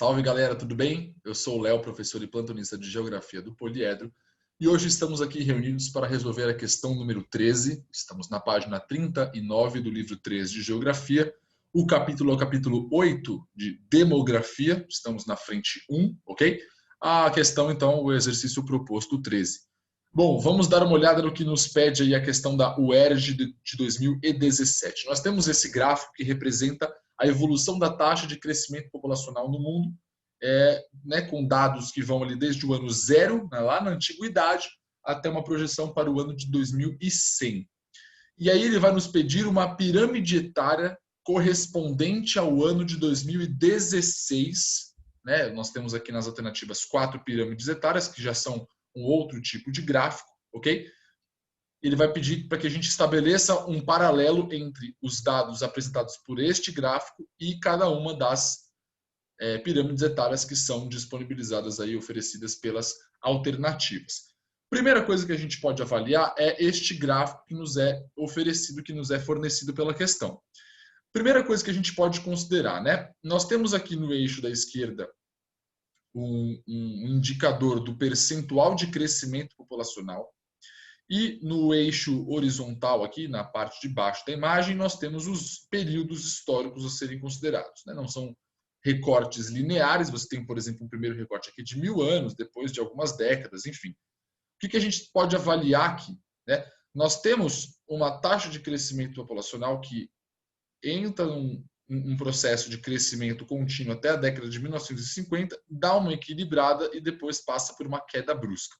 Salve galera, tudo bem? Eu sou o Léo, professor e plantonista de Geografia do Poliedro, e hoje estamos aqui reunidos para resolver a questão número 13. Estamos na página 39 do livro 13 de Geografia. O capítulo é o capítulo 8 de Demografia, estamos na frente 1, ok? A questão, então, o exercício proposto 13. Bom, vamos dar uma olhada no que nos pede aí a questão da UERJ de 2017. Nós temos esse gráfico que representa a evolução da taxa de crescimento populacional no mundo, com dados que vão ali desde o ano zero, né, lá na antiguidade, até uma projeção para o ano de 2100. E aí ele vai nos pedir uma pirâmide etária correspondente ao ano de 2016. Né? Nós temos aqui nas alternativas 4 pirâmides etárias, que já são um outro tipo de gráfico, ok? Ele vai pedir para que a gente estabeleça um paralelo entre os dados apresentados por este gráfico e cada uma das pirâmides etárias que são disponibilizadas aí, oferecidas pelas alternativas. Primeira coisa que a gente pode avaliar é este gráfico que nos é oferecido, que nos é fornecido pela questão. Primeira coisa que a gente pode considerar, né? Nós temos aqui no eixo da esquerda um indicador do percentual de crescimento populacional. E no eixo horizontal, aqui na parte de baixo da imagem, nós temos os períodos históricos a serem considerados. Né? Não são recortes lineares, você tem, por exemplo, um primeiro recorte aqui de 1000 anos, depois de algumas décadas, enfim. O que a gente pode avaliar aqui? Né? Nós temos uma taxa de crescimento populacional que entra um processo de crescimento contínuo até a década de 1950, dá uma equilibrada e depois passa por uma queda brusca.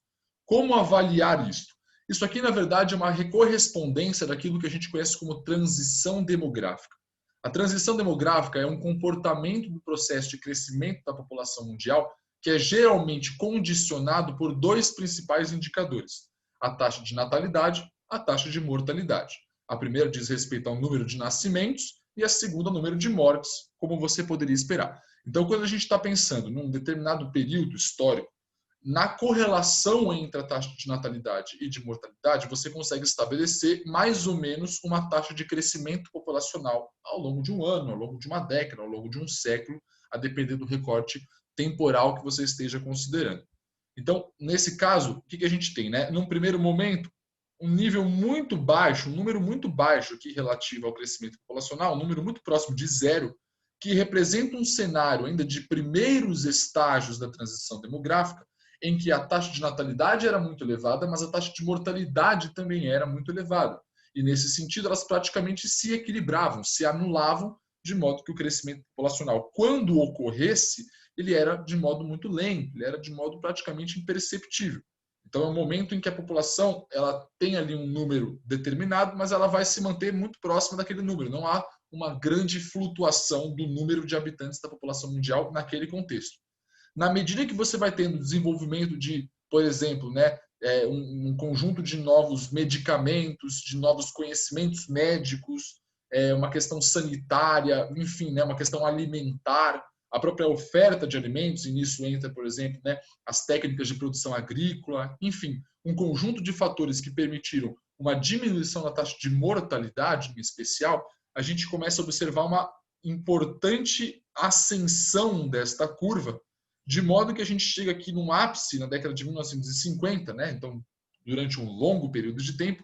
Como avaliar isso? Isso aqui, na verdade, é uma correspondência daquilo que a gente conhece como transição demográfica. A transição demográfica é um comportamento do processo de crescimento da população mundial que é geralmente condicionado por dois principais indicadores: a taxa de natalidade, a taxa de mortalidade. A primeira diz respeito ao número de nascimentos e a segunda ao número de mortes, como você poderia esperar. Então, quando a gente está pensando num determinado período histórico, na correlação entre a taxa de natalidade e de mortalidade, você consegue estabelecer mais ou menos uma taxa de crescimento populacional ao longo de um ano, ao longo de uma década, ao longo de um século, a depender do recorte temporal que você esteja considerando. Então, nesse caso, o que a gente tem? Né? Num primeiro momento, um nível muito baixo, um número muito baixo aqui relativo ao crescimento populacional, um número muito próximo de zero, que representa um cenário ainda de primeiros estágios da transição demográfica, em que a taxa de natalidade era muito elevada, mas a taxa de mortalidade também era muito elevada. E, nesse sentido, elas praticamente se equilibravam, se anulavam, de modo que o crescimento populacional, quando ocorresse, ele era de modo muito lento, ele era de modo praticamente imperceptível. Então, é um momento em que a população ela tem ali um número determinado, mas ela vai se manter muito próxima daquele número. Não há uma grande flutuação do número de habitantes da população mundial naquele contexto. Na medida que você vai tendo desenvolvimento de, por exemplo, né, um conjunto de novos medicamentos, de novos conhecimentos médicos, uma questão sanitária, enfim, né, uma questão alimentar, a própria oferta de alimentos, e nisso entra, por exemplo, né, as técnicas de produção agrícola, enfim, um conjunto de fatores que permitiram uma diminuição da taxa de mortalidade, em especial, a gente começa a observar uma importante ascensão desta curva, de modo que a gente chega aqui num ápice na década de 1950, né? Então, durante um longo período de tempo,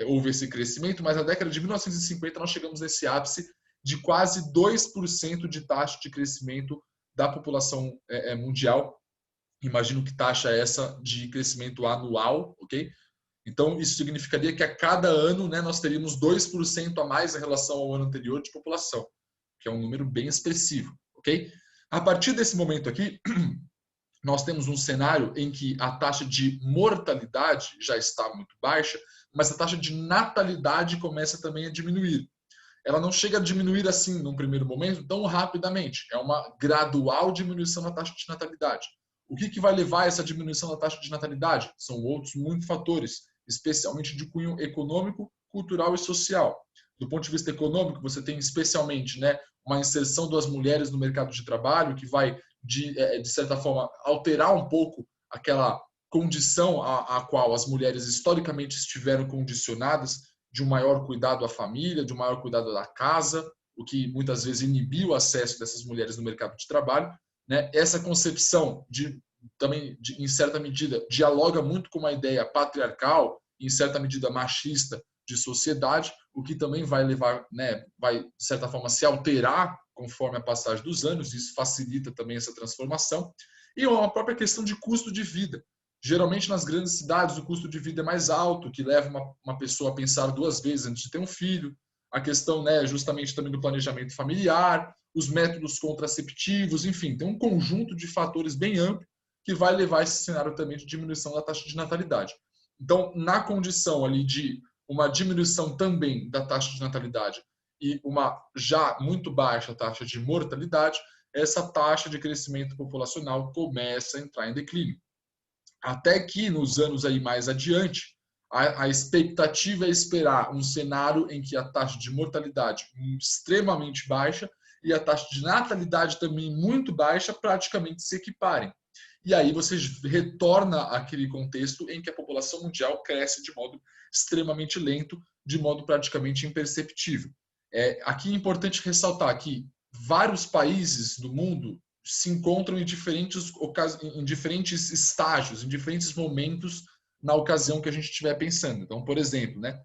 houve esse crescimento, mas na década de 1950 nós chegamos nesse ápice de quase 2% de taxa de crescimento da população mundial. Imagino que taxa essa de crescimento anual, ok? Então, isso significaria que a cada ano, né, nós teríamos 2% a mais em relação ao ano anterior de população, que é um número bem expressivo, ok? A partir desse momento aqui, nós temos um cenário em que a taxa de mortalidade já está muito baixa, mas a taxa de natalidade começa também a diminuir. Ela não chega a diminuir assim, num primeiro momento, tão rapidamente. É uma gradual diminuição da taxa de natalidade. O que vai levar a essa diminuição da taxa de natalidade? São outros muitos fatores, especialmente de cunho econômico, cultural e social. Do ponto de vista econômico, você tem especialmente, né, uma inserção das mulheres no mercado de trabalho que vai, de certa forma, alterar um pouco aquela condição a qual as mulheres historicamente estiveram condicionadas, de um maior cuidado à família, de um maior cuidado da casa, o que muitas vezes inibiu o acesso dessas mulheres no mercado de trabalho. né? Essa concepção também, em certa medida, dialoga muito com uma ideia patriarcal, em certa medida machista, de sociedade, o que também vai levar, né, vai, de certa forma, se alterar conforme a passagem dos anos, isso facilita também essa transformação. E uma própria questão de custo de vida. Geralmente, nas grandes cidades, o custo de vida é mais alto, que leva uma pessoa a pensar duas vezes antes de ter um filho. A questão, né, justamente também do planejamento familiar, os métodos contraceptivos, enfim, tem um conjunto de fatores bem amplo que vai levar a esse cenário também de diminuição da taxa de natalidade. Então, na condição ali de uma diminuição também da taxa de natalidade e uma já muito baixa taxa de mortalidade, essa taxa de crescimento populacional começa a entrar em declínio. Até que nos anos aí mais adiante, a expectativa é esperar um cenário em que a taxa de mortalidade extremamente baixa e a taxa de natalidade também muito baixa praticamente se equiparem. E aí você retorna àquele contexto em que a população mundial cresce de modo extremamente lento, de modo praticamente imperceptível. Aqui é importante ressaltar que vários países do mundo se encontram em diferentes estágios, em diferentes momentos na ocasião que a gente estiver pensando. Então, por exemplo, né,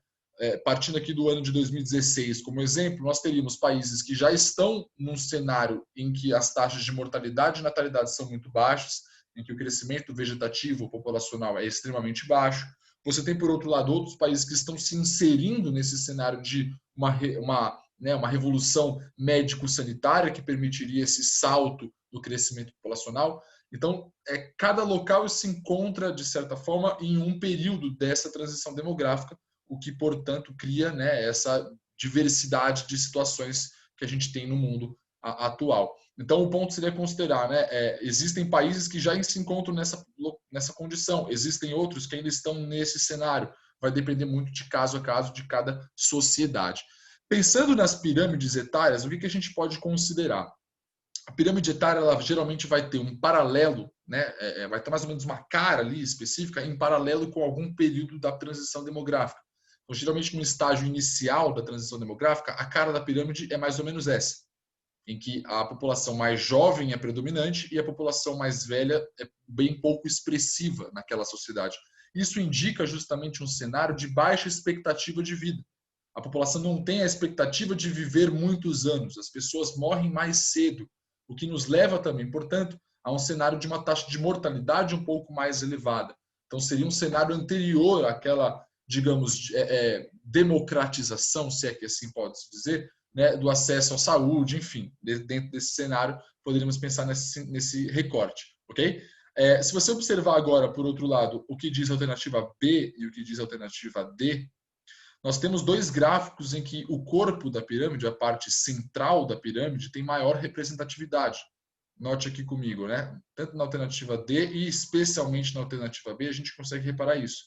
partindo aqui do ano de 2016 como exemplo, nós teríamos países que já estão num cenário em que as taxas de mortalidade e natalidade são muito baixas, em que o crescimento vegetativo populacional é extremamente baixo. Você tem, por outro lado, outros países que estão se inserindo nesse cenário de uma revolução médico-sanitária que permitiria esse salto do crescimento populacional. Então, cada local se encontra, de certa forma, em um período dessa transição demográfica, o que, portanto, cria, né, essa diversidade de situações que a gente tem no mundo atual. Então, o ponto seria considerar, né, existem países que já se encontram nessa condição, existem outros que ainda estão nesse cenário, vai depender muito de caso a caso de cada sociedade. Pensando nas pirâmides etárias, o que a gente pode considerar? A pirâmide etária, ela geralmente vai ter um paralelo, né, vai ter mais ou menos uma cara ali específica em paralelo com algum período da transição demográfica. Então, geralmente, no estágio inicial da transição demográfica, a cara da pirâmide é mais ou menos essa, em que a população mais jovem é predominante e a população mais velha é bem pouco expressiva naquela sociedade. Isso indica justamente um cenário de baixa expectativa de vida. A população não tem a expectativa de viver muitos anos, as pessoas morrem mais cedo, o que nos leva também, portanto, a um cenário de uma taxa de mortalidade um pouco mais elevada. Então, seria um cenário anterior àquela, digamos, democratização, se é que assim pode-se dizer, né, do acesso à saúde, enfim, dentro desse cenário, poderíamos pensar nesse recorte, ok? Se você observar agora, por outro lado, o que diz a alternativa B e o que diz a alternativa D, nós temos dois gráficos em que o corpo da pirâmide, a parte central da pirâmide, tem maior representatividade. Note aqui comigo, né? Tanto na alternativa D e especialmente na alternativa B, a gente consegue reparar isso.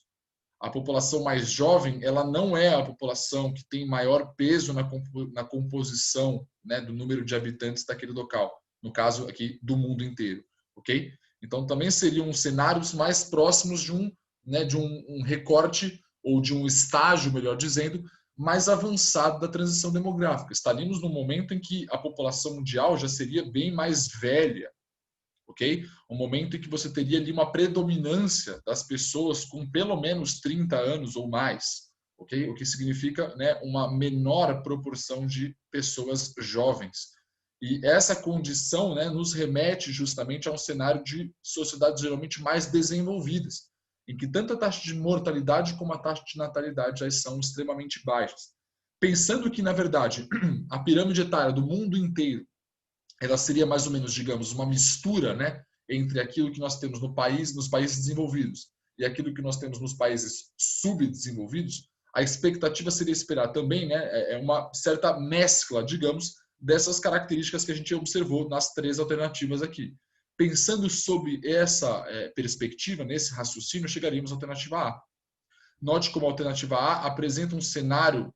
A população mais jovem, ela não é a população que tem maior peso na composição, né, do número de habitantes daquele local, no caso aqui do mundo inteiro, ok? Então também seriam cenários mais próximos de um recorte ou de um estágio, melhor dizendo, mais avançado da transição demográfica. Estaríamos no momento em que a população mundial já seria bem mais velha, ok? Um momento em que você teria ali uma predominância das pessoas com pelo menos 30 anos ou mais, ok? O que significa, né, uma menor proporção de pessoas jovens. E essa condição, né, nos remete justamente a um cenário de sociedades geralmente mais desenvolvidas, em que tanto a taxa de mortalidade como a taxa de natalidade já são extremamente baixas. Pensando que, na verdade, a pirâmide etária do mundo inteiro ela seria mais ou menos, digamos, uma mistura, né, entre aquilo que nós temos no país, nos países desenvolvidos e aquilo que nós temos nos países subdesenvolvidos, a expectativa seria esperar também, né, uma certa mescla, digamos, dessas características que a gente observou nas três alternativas aqui. Pensando sob essa perspectiva, nesse raciocínio, chegaríamos à alternativa A. Note como a alternativa A apresenta um cenário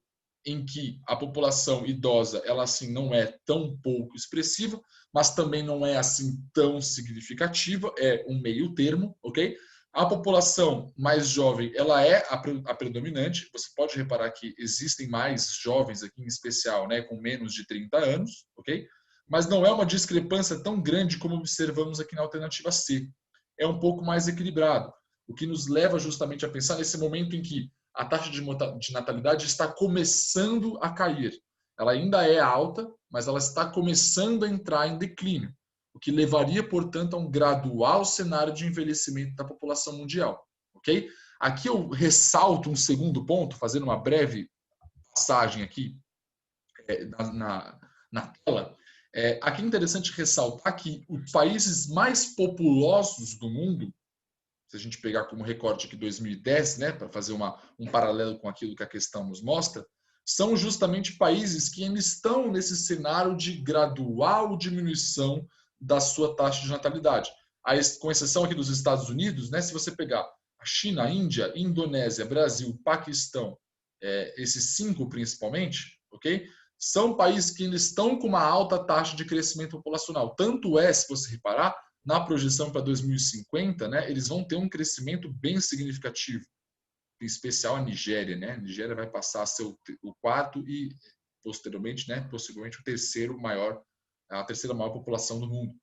em que a população idosa, ela assim não é tão pouco expressiva, mas também não é assim tão significativa, é um meio termo, ok? A população mais jovem, ela é a predominante. Você pode reparar que existem mais jovens aqui em especial, né, com menos de 30 anos, ok? mas não é uma discrepância tão grande como observamos aqui na alternativa C. É um pouco mais equilibrado, o que nos leva justamente a pensar nesse momento em que a taxa de natalidade está começando a cair. Ela ainda é alta, mas ela está começando a entrar em declínio, o que levaria, portanto, a um gradual cenário de envelhecimento da população mundial. Ok? Aqui eu ressalto um segundo ponto, fazendo uma breve passagem aqui na tela. Aqui é interessante ressaltar que os países mais populosos do mundo, se a gente pegar como recorte aqui 2010, né, para fazer um paralelo com aquilo que a questão nos mostra, são justamente países que ainda estão nesse cenário de gradual diminuição da sua taxa de natalidade. Com exceção aqui dos Estados Unidos, né, se você pegar a China, a Índia, Indonésia, Brasil, Paquistão, esses 5 principalmente, ok? São países que ainda estão com uma alta taxa de crescimento populacional. Tanto é, se você reparar, na projeção para 2050, né, eles vão ter um crescimento bem significativo, em especial a Nigéria, né? A Nigéria vai passar a ser o quarto e posteriormente, né, possivelmente a terceira maior população do mundo.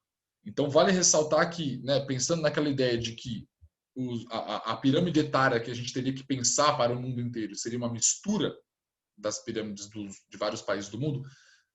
Então vale ressaltar que, né, pensando naquela ideia de que a pirâmide etária que a gente teria que pensar para o mundo inteiro seria uma mistura das pirâmides de vários países do mundo,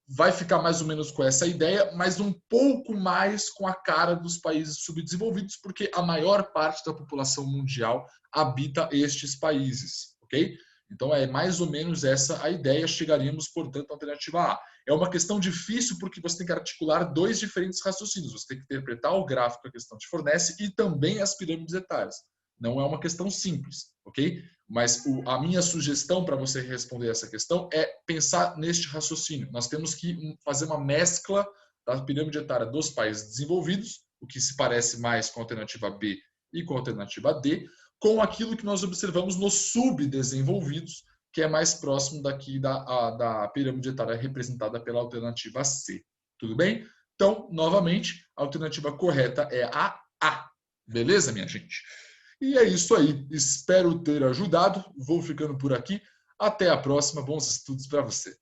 vai ficar mais ou menos com essa ideia, mas um pouco mais com a cara dos países subdesenvolvidos, porque a maior parte da população mundial habita estes países, ok? Então é mais ou menos essa a ideia, chegaríamos, portanto, à alternativa A. É uma questão difícil porque você tem que articular 2 diferentes raciocínios, você tem que interpretar o gráfico que a questão te fornece e também as pirâmides etárias. Não é uma questão simples, ok? Mas a minha sugestão para você responder essa questão é pensar neste raciocínio. Nós temos que fazer uma mescla da pirâmide etária dos países desenvolvidos, o que se parece mais com a alternativa B e com a alternativa D, com aquilo que nós observamos nos subdesenvolvidos, que é mais próximo daqui da pirâmide etária representada pela alternativa C. Tudo bem? Então, novamente, a alternativa correta é a A. Beleza, minha gente? E é isso aí. Espero ter ajudado. Vou ficando por aqui. Até a próxima. Bons estudos para você.